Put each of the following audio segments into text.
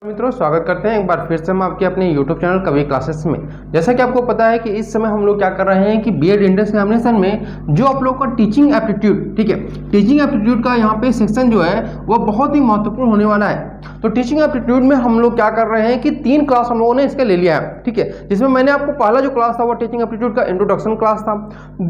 मित्रों, स्वागत करते हैं एक बार फिर से हम आपके अपने YouTube चैनल कवि क्लासेस में। जैसा कि आपको पता है कि इस समय हम लोग क्या कर रहे हैं कि बीएड एंट्रेंस एग्जामिनेशन में जो आप लोग का टीचिंग एप्टीट्यूड, ठीक है, टीचिंग एप्टीट्यूड का यहाँ पे सेक्शन जो है वो बहुत ही महत्वपूर्ण होने वाला है। तो टीचिंग एप्टीट्यूड में हम लोग क्या कर रहे हैं कि 3 क्लास हम लोगों ने इसका ले लिया है, ठीक है, जिसमें मैंने आपको पहला जो क्लास था वो टीचिंग एप्टीट्यूड का इंट्रोडक्शन क्लास था,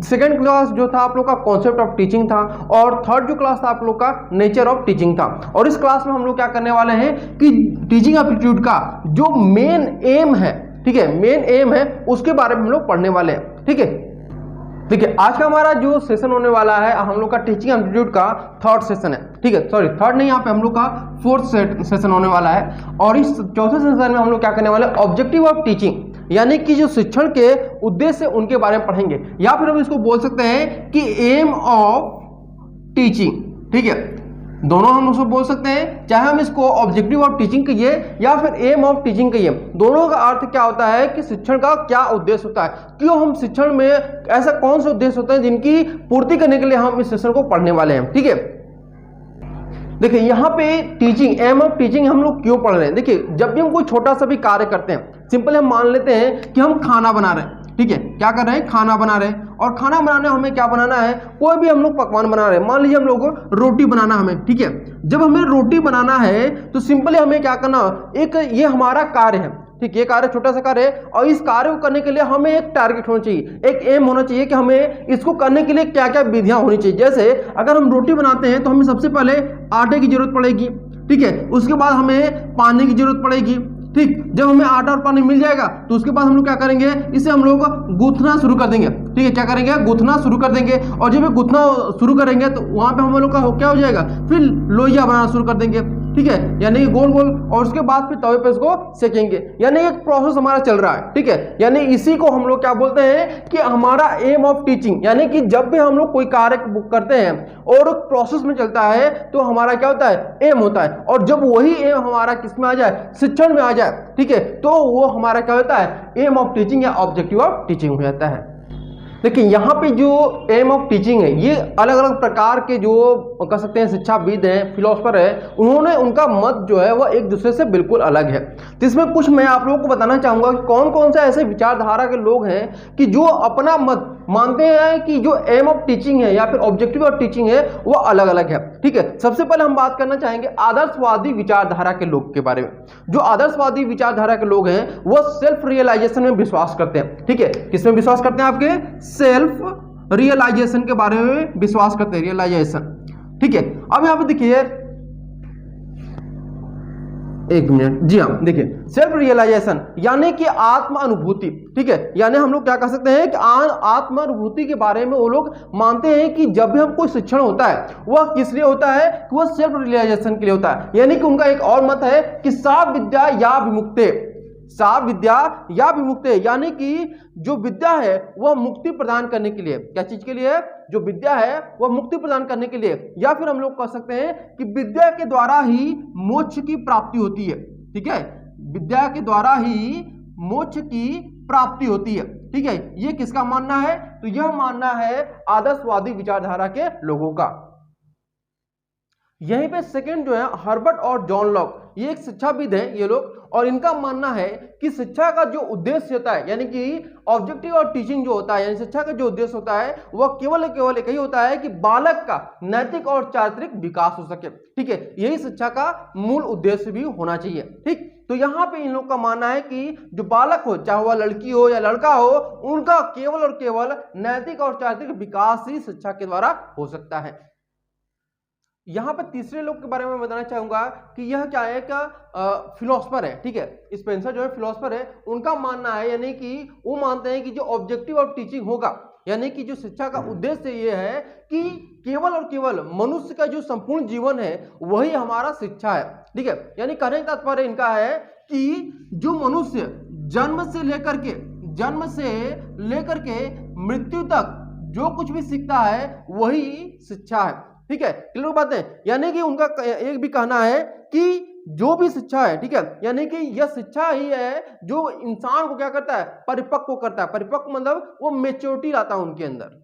सेकंड क्लास जो था आप लोग का कॉन्सेप्ट ऑफ टीचिंग था, और थर्ड जो क्लास था आप लोग का नेचर ऑफ टीचिंग था। और इस क्लास में हम लोग क्या करने वाले हैं कि टीचिंग एप्टीट्यूड का जो मेन एम है, ठीक है, मेन एम है उसके बारे में हम लोग पढ़ने वाले हैं, ठीक है। देखिए आज का हमारा जो सेशन होने वाला है हम लोग का टीचिंग एप्टीट्यूड का थर्ड सेशन है, ठीक है, सॉरी थर्ड नहीं, यहाँ पे हम लोग का फोर्थ सेशन होने वाला है। और इस चौथे सेशन में हम लोग क्या करने वाले हैं, ऑब्जेक्टिव ऑफ टीचिंग, यानी कि जो शिक्षण के उद्देश्य उनके बारे में पढ़ेंगे, या फिर हम इसको बोल सकते हैं कि एम ऑफ टीचिंग, ठीक है, दोनों हम उसको बोल सकते हैं, चाहे हम इसको ऑब्जेक्टिव ऑफ टीचिंग कहिए या फिर एम ऑफ टीचिंग कहिए। दोनों का अर्थ क्या होता है कि शिक्षण का क्या उद्देश्य होता है, क्यों हम शिक्षण में ऐसा कौन से उद्देश्य होते हैं जिनकी पूर्ति करने के लिए हम इस सेशन को पढ़ने वाले हैं, ठीक है। देखिए यहाँ पे टीचिंग, एम ऑफ टीचिंग हम लोग क्यों पढ़ रहे हैं। देखिए जब भी हम कोई छोटा सा भी कार्य करते हैं, सिंपल हम मान लेते हैं कि हम खाना बना रहे हैं, ठीक है, क्या कर रहे हैं, खाना बना रहे हैं। और खाना बनाने हमें क्या बनाना है, कोई भी हम लोग पकवान बना रहे हैं, मान लीजिए हम लोग को रोटी बनाना हमें, ठीक है। जब हमें रोटी बनाना है तो सिंपली हमें क्या करना, एक ये हमारा कार्य है, ठीक, ये कार्य छोटा सा कार्य है, और इस कार्य को करने के लिए हमें एक टारगेट होना चाहिए, एक एम होना चाहिए कि हमें इसको करने के लिए क्या क्या विधियां होनी चाहिए। जैसे अगर हम रोटी बनाते हैं तो हमें सबसे पहले आटे की जरूरत पड़ेगी, ठीक है, उसके बाद हमें पानी की जरूरत पड़ेगी, ठीक। जब हमें आटा और पानी मिल जाएगा तो उसके बाद हम लोग क्या करेंगे, इसे हम लोग गूंथना शुरू कर देंगे, ठीक है, क्या करेंगे, गूंथना शुरू कर देंगे। और जब गूंथना शुरू करेंगे तो वहां पे हम लोग का क्या हो जाएगा, फिर लोइया बनाना शुरू कर देंगे, ठीक है, यानी गोल गोल, और उसके बाद फिर तवे पे इसको सेकेंगे, यानी एक प्रोसेस हमारा चल रहा है, ठीक है। यानी इसी को हम लोग क्या बोलते हैं कि हमारा एम ऑफ टीचिंग, यानी कि जब भी हम लोग कोई कार्य करते हैं और प्रोसेस में चलता है तो हमारा क्या होता है, एम होता है। और जब वही एम हमारा किस में आ जाए, शिक्षण में आ जाए, ठीक है, तो वो हमारा क्या होता है, एम ऑफ टीचिंग या ऑब्जेक्टिव ऑफ टीचिंग हो जाता है। देखिए यहाँ पे जो एम ऑफ टीचिंग है, ये अलग अलग प्रकार के जो कह सकते हैं शिक्षाविद हैं, फिलोसफर है, उन्होंने उनका मत जो है वह एक दूसरे से बिल्कुल अलग है। तो इसमें कुछ मैं आप लोगों को बताना चाहूंगा कि कौन कौन से ऐसे विचारधारा के लोग हैं कि जो अपना मत मानते हैं कि जो एम ऑफ टीचिंग है या फिर ऑब्जेक्टिव ऑफ टीचिंग है वो अलग अलग है, ठीक है। सबसे पहले हम बात करना चाहेंगे आदर्शवादी विचारधारा के लोग के बारे में। जो आदर्शवादी विचारधारा के लोग हैं वो सेल्फ रियलाइजेशन में विश्वास करते हैं, ठीक है, किसमें विश्वास करते हैं, आपके सेल्फ रियलाइजेशन के बारे में विश्वास करते हैं, रियलाइजेशन, ठीक है। अब यहां पे देखिए, एक मिनट, जी हाँ, देखिए सेल्फ रियलाइजेशन यानी कि आत्म अनुभूति, ठीक है, यानी हम लोग क्या कह सकते हैं कि आत्म अनुभूति के बारे में वो लोग मानते हैं कि जब भी हम कोई शिक्षण होता है वह किस लिए होता है, कि वह सेल्फ रियलाइजेशन के लिए होता है। यानी कि उनका एक और मत है कि सा विद्या या विमुक्ते, सा विद्या या विमुक्ते, यानी कि जो विद्या है वह मुक्ति प्रदान करने के लिए, क्या चीज के लिए, जो विद्या है वह मुक्ति प्रदान करने के लिए, या फिर हम लोग कह सकते हैं कि विद्या के द्वारा ही मोक्ष की प्राप्ति होती है, ठीक है, विद्या के द्वारा ही मोक्ष की प्राप्ति होती है, ठीक है। ये किसका मानना है, तो यह मानना है आदर्शवादी विचारधारा के लोगों का। यहीं पे सेकंड जो है हर्बर्ट और जॉन लॉक, ये एक शिक्षाविद हैं ये लोग, और इनका मानना है कि शिक्षा का जो उद्देश्य होता है, यानी कि ऑब्जेक्टिव और टीचिंग जो होता है, यानी शिक्षा का जो उद्देश्य होता है वह केवल एक ही होता है कि बालक का नैतिक और चारित्रिक विकास हो सके, ठीक है, यही शिक्षा का मूल उद्देश्य भी होना चाहिए, ठीक। तो यहाँ पे इन लोग का मानना है कि जो बालक हो, चाहे वह लड़की हो या लड़का हो, उनका केवल और केवल नैतिक और चारित्रिक विकास ही शिक्षा के द्वारा हो सकता है। यहां पर तीसरे लोग के बारे में बताना चाहूंगा कि यह क्या है, का फिलोसफर है, ठीक है, स्पेंसर जो है फिलोसफर है, उनका मानना है, यानी कि वो मानते हैं कि जो ऑब्जेक्टिव ऑफ टीचिंग होगा, यानी कि जो शिक्षा का उद्देश्य ये है कि केवल और केवल मनुष्य का जो संपूर्ण जीवन है वही हमारा शिक्षा है, ठीक है। यानी कहने का तात्पर्य इनका है कि जो मनुष्य जन्म से लेकर के मृत्यु तक जो कुछ भी सीखता है वही शिक्षा है, ठीक है, क्लियर बात है। यानी कि उनका एक भी कहना है कि जो भी शिक्षा है, ठीक है, यानी कि यह शिक्षा ही है जो इंसान को क्या करता है, परिपक्व करता है। परिपक्व मतलब वो मेच्योरिटी लाता है उनके अंदर।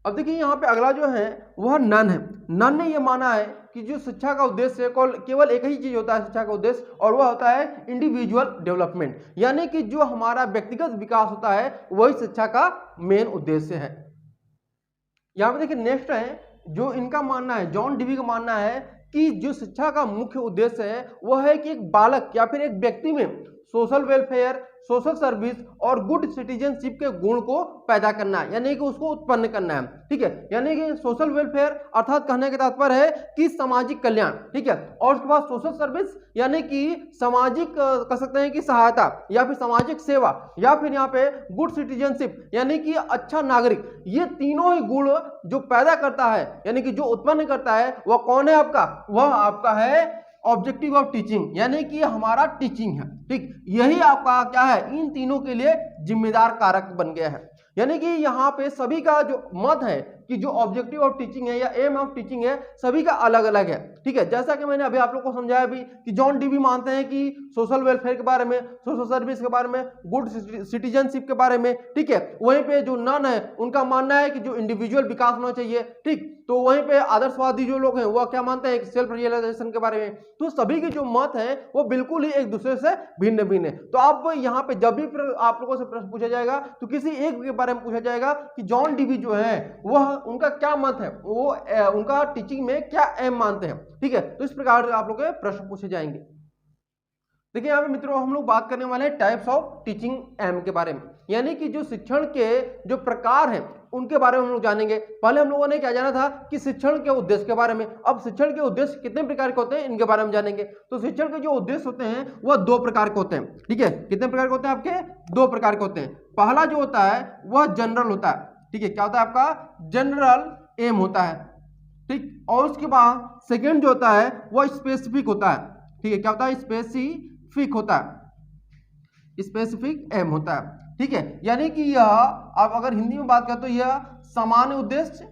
अब देखिए यहाँ पे अगला जो है वह नन है। नन ने यह माना है कि जो शिक्षा का उद्देश्य केवल एक ही चीज होता है शिक्षा का उद्देश्य, और वह होता है इंडिविजुअल डेवलपमेंट, यानी कि जो हमारा व्यक्तिगत विकास होता है वही शिक्षा का मेन उद्देश्य है। यहाँ पे देखिए नेक्स्ट है जो इनका मानना है, जॉन डीवी का मानना है कि जो शिक्षा का मुख्य उद्देश्य है वह है कि एक बालक या फिर एक व्यक्ति में सोशल वेलफेयर, सोशल सर्विस और गुड सिटीजनशिप के गुण को पैदा करना है, यानी कि उसको उत्पन्न करना है। ठीक है, यानी कि सोशल वेलफेयर अर्थात कहने का तात्पर्य है कि सामाजिक कल्याण। ठीक है, और उसके बाद सोशल सर्विस यानी कि सामाजिक कह सकते हैं कि सहायता या फिर सामाजिक सेवा, या फिर यहाँ पे गुड सिटीजनशिप यानी कि अच्छा नागरिक। ये तीनों ही गुण जो पैदा करता है यानी कि जो उत्पन्न करता है वह कौन है आपका, वह आपका है ऑब्जेक्टिव ऑफ टीचिंग, यानी कि हमारा टीचिंग है। ठीक, यही आपका क्या है, इन तीनों के लिए जिम्मेदार कारक बन गया है। यानी कि यहाँ पे सभी का जो मत है कि जो ऑब्जेक्टिव ऑफ टीचिंग है या एम ऑफ टीचिंग है सभी का अलग अलग है। ठीक है, जैसा कि मैंने अभी आप लोग को समझाया भी कि जॉन डीवी मानते हैं कि सोशल वेलफेयर के बारे में, सोशल सर्विस के बारे में, गुड सिटीजनशिप के बारे में। ठीक है, वहीं पे जो नन है उनका मानना है कि जो इंडिविजुअल विकास होना चाहिए। ठीक, तो वहीं पे आदर्शवादी जो लोग हैं वो क्या मानते हैं, सेल्फ रियलाइजेशन के बारे में। तो सभी के जो मत हैं वो बिल्कुल ही एक दूसरे से भिन्न भिन्न है। तो आप यहाँ पे जब भी आप लोगों से प्रश्न पूछा जाएगा तो किसी एक के बारे में पूछा जाएगा कि जॉन डीवी जो है वह उनका क्या मत है, वो उनका टीचिंग में क्या एम मानते हैं। ठीक है, तो इस प्रकार आप लोग के प्रश्न पूछे जाएंगे। देखिए यहाँ पे मित्रों हम लोग बात करने वाले हैं टाइप्स ऑफ टीचिंग एम के बारे में, यानी कि जो शिक्षण के जो प्रकार हैं उनके बारे में हम लोग जानेंगे। पहले हम लोगों ने क्या जाना था कि शिक्षण के उद्देश्य के बारे में, अब शिक्षण के उद्देश्य कितने प्रकार के होते हैं इनके बारे में जानेंगे। तो शिक्षण के जो उद्देश्य होते हैं वह दो प्रकार के होते हैं। ठीक है, कितने प्रकार के होते हैं आपके, दो प्रकार के होते हैं। पहला जो होता है वह जनरल होता है। ठीक है, क्या होता है आपका, जनरल एम होता है। ठीक, और उसके बाद सेकेंड जो होता है वह स्पेसिफिक होता है। ठीक है, क्या होता है, स्पेसिफिक होता है, स्पेसिफिक एम होता है। ठीक है, यानी कि यह आप अगर हिंदी में बात करें तो यह सामान्य उद्देश्य।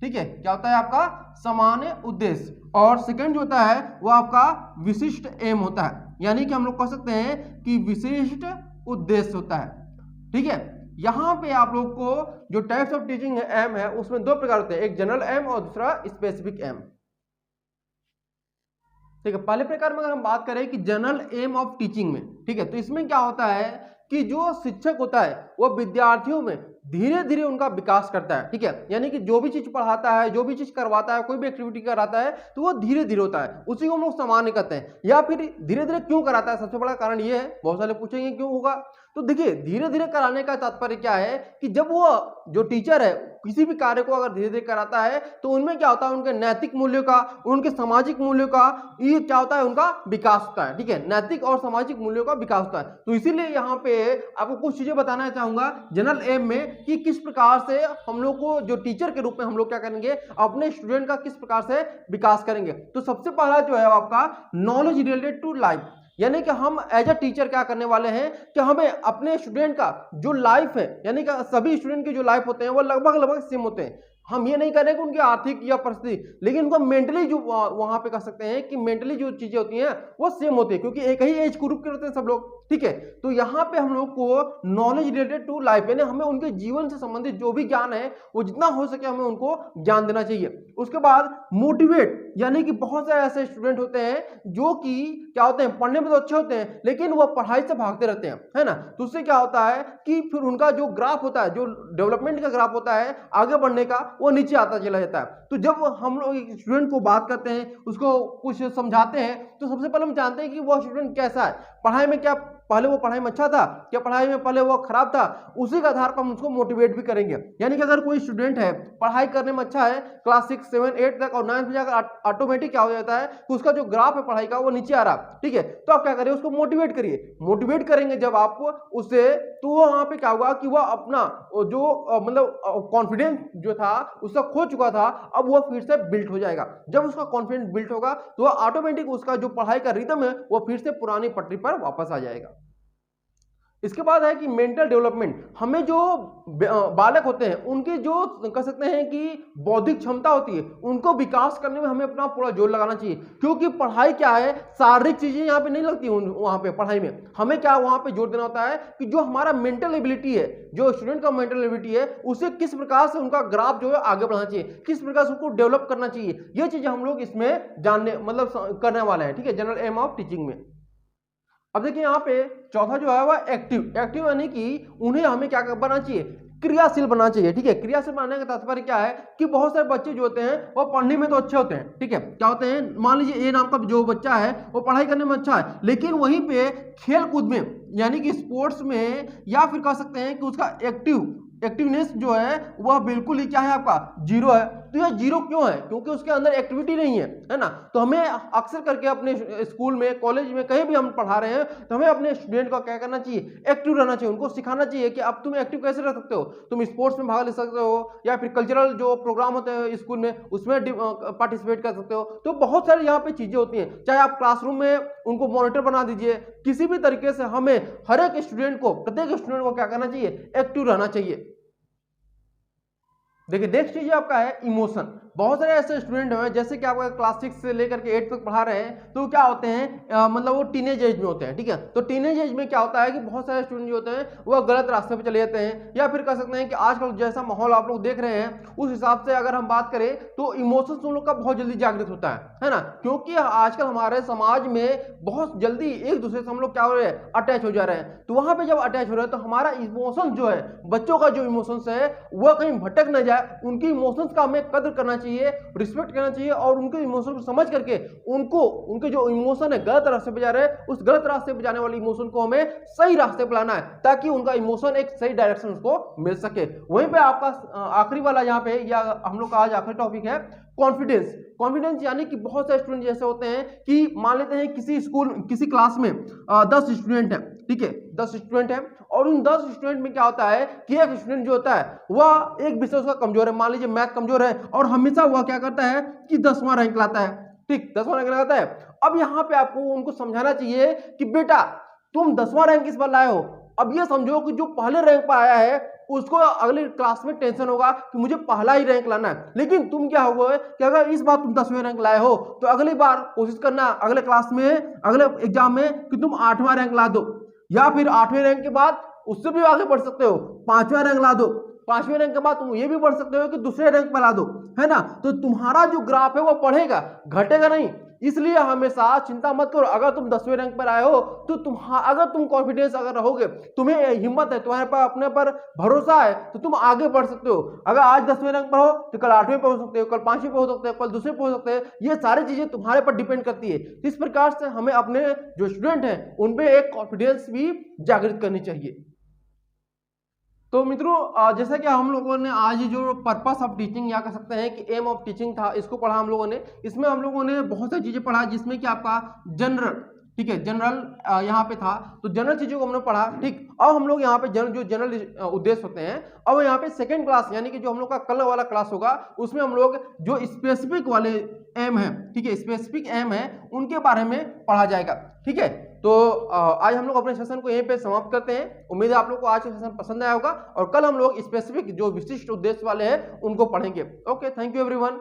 ठीक है, क्या होता है आपका, सामान्य उद्देश्य। और सेकंड जो होता है वो आपका विशिष्ट एम होता है, यानी कि हम लोग कह सकते हैं कि विशिष्ट उद्देश्य होता है। ठीक है, यहां पे आप लोग को जो टाइप्स ऑफ टीचिंग एम है उसमें दो प्रकार होते हैं, एक जनरल एम और दूसरा स्पेसिफिक एम। ठीक है, पहले प्रकार में अगर हम बात करें कि जनरल एम ऑफ टीचिंग में, ठीक है, तो इसमें क्या होता है कि जो शिक्षक होता है वह विद्यार्थियों में धीरे धीरे उनका विकास करता है। ठीक है, यानी कि जो भी चीज पढ़ाता है, जो भी चीज करवाता है, कोई भी एक्टिविटी कराता है तो वो धीरे धीरे होता है, उसी को हम लोग सामान्य कहते हैं। या फिर धीरे धीरे क्यों कराता है, सबसे बड़ा कारण ये है, बहुत सारे पूछेंगे क्यों होगा। तो देखिए धीरे धीरे कराने का तात्पर्य क्या है कि जब वो जो टीचर है किसी भी कार्य को अगर धीरे धीरे कराता है तो उनमें क्या होता है, उनके नैतिक मूल्यों का, उनके सामाजिक मूल्यों का ये क्या होता है, उनका विकास होता है। ठीक है, नैतिक और सामाजिक मूल्यों का विकास होता है। तो इसीलिए यहाँ पे आपको कुछ चीजें बताना चाहूंगा जनरल एम में कि किस प्रकार से हम लोग को जो टीचर के रूप में हम लोग क्या करेंगे, अपने स्टूडेंट का किस प्रकार से विकास करेंगे। तो सबसे पहला जो है आपका नॉलेज रिलेटेड टू लाइफ, यानी कि हम एज अ टीचर क्या करने वाले हैं कि हमें अपने स्टूडेंट का जो लाइफ है, यानी कि सभी स्टूडेंट की जो लाइफ होते हैं वो लगभग सेम होते हैं। हम ये नहीं करें कि उनकी आर्थिक या परिस्थिति, लेकिन उनको मेंटली जो वहां पे कह सकते हैं कि मेंटली जो चीजें होती हैं वो सेम होती है, क्योंकि एक ही एज ग्रुप के होते हैं सब लोग। ठीक है, तो यहाँ पे हम लोग को नॉलेज रिलेटेड टू लाइफ, यानी हमें उनके जीवन से संबंधित जो भी ज्ञान है वो जितना हो सके हमें उनको ज्ञान देना चाहिए। उसके बाद मोटिवेट, यानी कि बहुत सारे ऐसे स्टूडेंट होते हैं जो कि क्या होते हैं, पढ़ने में तो अच्छे होते हैं लेकिन वो पढ़ाई से भागते रहते हैं, है ना। तो उससे क्या होता है कि फिर उनका जो ग्राफ होता है, जो डेवलपमेंट का ग्राफ होता है आगे बढ़ने का, वो नीचे आता चला जाता है। तो जब हम लोग एक स्टूडेंट को बात करते हैं, उसको कुछ समझाते हैं, तो सबसे पहले हम जानते हैं कि वो स्टूडेंट कैसा है, पढ़ाई में क्या पहले वो पढ़ाई में अच्छा था, क्या पढ़ाई में पहले वो खराब था। उसी के आधार पर हम उसको मोटिवेट भी करेंगे। यानी कि अगर कोई स्टूडेंट है पढ़ाई करने में अच्छा है, क्लास 6, 7, 8 तक और 9 में जाकर ऑटोमेटिक क्या हो जाता है कि उसका जो ग्राफ है पढ़ाई का वो नीचे आ रहा। ठीक है, तो आप क्या करिए, उसको मोटिवेट करिए। मोटिवेट करेंगे जब आप उससे, तो वहां पे क्या होगा कि वह अपना जो मतलब कॉन्फिडेंस जो था उसका खो चुका था, अब वो फिर से बिल्ट हो जाएगा। जब उसका कॉन्फिडेंस बिल्ट होगा तो वह ऑटोमेटिक उसका जो पढ़ाई का रिदम है वो फिर से पुरानी पटरी पर वापस आ जाएगा। इसके बाद है कि मेंटल डेवलपमेंट, हमें जो बालक होते हैं उनके जो कह सकते हैं कि बौद्धिक क्षमता होती है उनको विकास करने में हमें अपना पूरा जोर लगाना चाहिए, क्योंकि पढ़ाई क्या है, शारीरिक चीजें यहाँ पे नहीं लगती वहाँ पे पढ़ाई में, हमें क्या वहाँ पे जोर देना होता है कि जो हमारा मेंटल एबिलिटी है, जो स्टूडेंट का मेंटल एबिलिटी है उसे किस प्रकार से उनका ग्राफ जो है आगे बढ़ाना चाहिए, किस प्रकार से उसको डेवलप करना चाहिए, ये चीजें हम लोग इसमें जानने मतलब करने वाले हैं। ठीक है, जनरल एम ऑफ टीचिंग में। अब देखिए यहाँ पे चौथा जो है वह एक्टिव यानी कि उन्हें हमें क्या बनाना चाहिए, क्रियाशील बनना चाहिए। ठीक है, क्रियाशील बनाने का तात्पर्य क्या है कि बहुत सारे बच्चे जो होते हैं वो पढ़ने में तो अच्छे होते हैं, ठीक है, क्या होते हैं, मान लीजिए ए नाम का जो बच्चा है वो पढ़ाई करने में अच्छा है, लेकिन वहीं पे खेल कूद में यानी कि स्पोर्ट्स में या फिर कह सकते हैं कि उसका एक्टिवनेस जो है वह बिल्कुल ही क्या है, आपका जीरो है। तो यह जीरो क्यों है, क्योंकि उसके अंदर एक्टिविटी नहीं है ना। तो हमें अक्सर करके अपने स्कूल में, कॉलेज में, कहीं भी हम पढ़ा रहे हैं तो हमें अपने स्टूडेंट को क्या करना चाहिए, एक्टिव रहना चाहिए, उनको सिखाना चाहिए कि अब तुम एक्टिव कैसे रह सकते हो, तुम स्पोर्ट्स में भाग ले सकते हो या फिर कल्चरल जो प्रोग्राम होते हैं स्कूल में उसमें पार्टिसिपेट कर सकते हो। तो बहुत सारी यहाँ पे चीजें होती हैं, चाहे आप क्लासरूम में उनको मॉनिटर बना दीजिए, किसी भी तरीके से हमें हर एक स्टूडेंट को, प्रत्येक स्टूडेंट को क्या करना चाहिए, एक्टिव रहना चाहिए। देखिए नेक्स्ट चीज आपका है इमोशन। बहुत सारे ऐसे स्टूडेंट हैं जैसे कि आपका क्लास 6 से लेकर के 8 तक पढ़ा रहे हैं, तो क्या होते हैं मतलब वो टीनेज एज में होते हैं। ठीक है, तो टीनेज एज में क्या होता है कि बहुत सारे स्टूडेंट जो होते हैं वो गलत रास्ते पे चले जाते हैं, या फिर कह सकते हैं कि आजकल जैसा माहौल आप लोग देख रहे हैं उस हिसाब से अगर हम बात करें तो इमोशंस उन लोग का बहुत जल्दी जागृत होता है ना, क्योंकि आजकल हमारे समाज में बहुत जल्दी एक दूसरे से हम लोग क्या हो रहे हैं, अटैच हो जा रहे हैं। तो वहां पे जब अटैच हो रहे हैं तो हमारा इमोशन जो है, बच्चों का जो इमोशंस है वह कहीं भटक न जाए, उनकी इमोशंस का हमें कदर करना चाहिए, रिस्पेक्ट करना चाहिए, और उनके इमोशन को समझ करके उनको, उनके जो इमोशन है गलत रास्ते पे जा रहे हैं, उस गलत रास्ते पे जाने वाले इमोशन को हमें सही रास्ते पे लाना है, ताकि उनका इमोशन एक सही डायरेक्शन को मिल सके। वहीं पे आपका आखिरी वाला यहाँ पे, या हम लोग का आज आखिरी टॉपिक है कॉन्फिडेंस। कॉन्फिडेंस यानी कि बहुत सारे स्टूडेंट जैसे होते हैं कि मान लेते हैं किसी स्कूल, किसी क्लास में 10 स्टूडेंट हैं, ठीक है, 10 स्टूडेंट हैं, और उन 10 स्टूडेंट में क्या होता है कि एक स्टूडेंट जो होता है वह एक विषय उसका कमजोर है, मान लीजिए मैथ कमजोर है, और हमेशा वह क्या करता है कि 10वां रैंक लाता है। ठीक, 10वां रैंक लाता है। अब यहाँ पे आपको उनको समझाना चाहिए कि बेटा तुम 10वां रैंक इस बार लाए हो, अब ये समझो कि जो पहले रैंक पर आया है उसको अगले क्लास में टेंशन होगा कि मुझे पहला ही रैंक लाना है, लेकिन तुम क्या होगा कि अगर इस बार तुम 10वें रैंक लाए हो तो अगली बार कोशिश करना अगले क्लास में, अगले एग्जाम में कि तुम 8वां रैंक ला दो, या फिर 8वें रैंक के बाद उससे भी आगे बढ़ सकते हो, 5वां रैंक ला दो, 5वें रैंक के बाद तुम ये भी बढ़ सकते हो कि दूसरे रैंक पर ला दो, है ना। तो तुम्हारा जो ग्राफ है वो बढ़ेगा, घटेगा नहीं। इसलिए हमेशा चिंता मत करो, अगर तुम 10वें रैंक पर आए हो तो अगर तुम कॉन्फिडेंस अगर रहोगे, तुम्हें हिम्मत है, तुम्हारे पर अपने पर भरोसा है, तो तुम आगे बढ़ सकते हो। अगर आज 10वें रैंक पर हो तो कल 8वें पर हो सकते हो, कल 5वें पर हो सकते हो, कल दूसरे पर हो सकते हैं। ये सारी चीजें तुम्हारे पर डिपेंड करती है। इस प्रकार से हमें अपने जो स्टूडेंट हैं उनपे एक कॉन्फिडेंस भी जागृत करनी चाहिए। तो मित्रों जैसा कि हम लोगों ने आज जो पर्पस ऑफ टीचिंग या कह सकते हैं कि एम ऑफ टीचिंग था, इसको पढ़ा हम लोगों ने। इसमें हम लोगों ने बहुत सारी चीजें पढ़ा, जिसमें कि आपका जनरल, ठीक है, जनरल यहाँ पे था, तो जनरल चीजों को हमने पढ़ा। ठीक, अब हम लोग यहाँ पे जो जनरल उद्देश्य होते हैं, अब यहाँ पे सेकेंड क्लास यानी कि जो हम लोग का कल वाला क्लास होगा उसमें हम लोग जो स्पेसिफिक वाले एम है, ठीक है, स्पेसिफिक एम है उनके बारे में पढ़ा जाएगा। ठीक है, तो आज हम लोग अपने सेशन को यहीं पे समाप्त करते हैं। उम्मीद है आप लोग को आज का सेशन पसंद आया होगा, और कल हम लोग स्पेसिफिक जो विशिष्ट उद्देश्य वाले हैं उनको पढ़ेंगे। Okay, thank you everyone.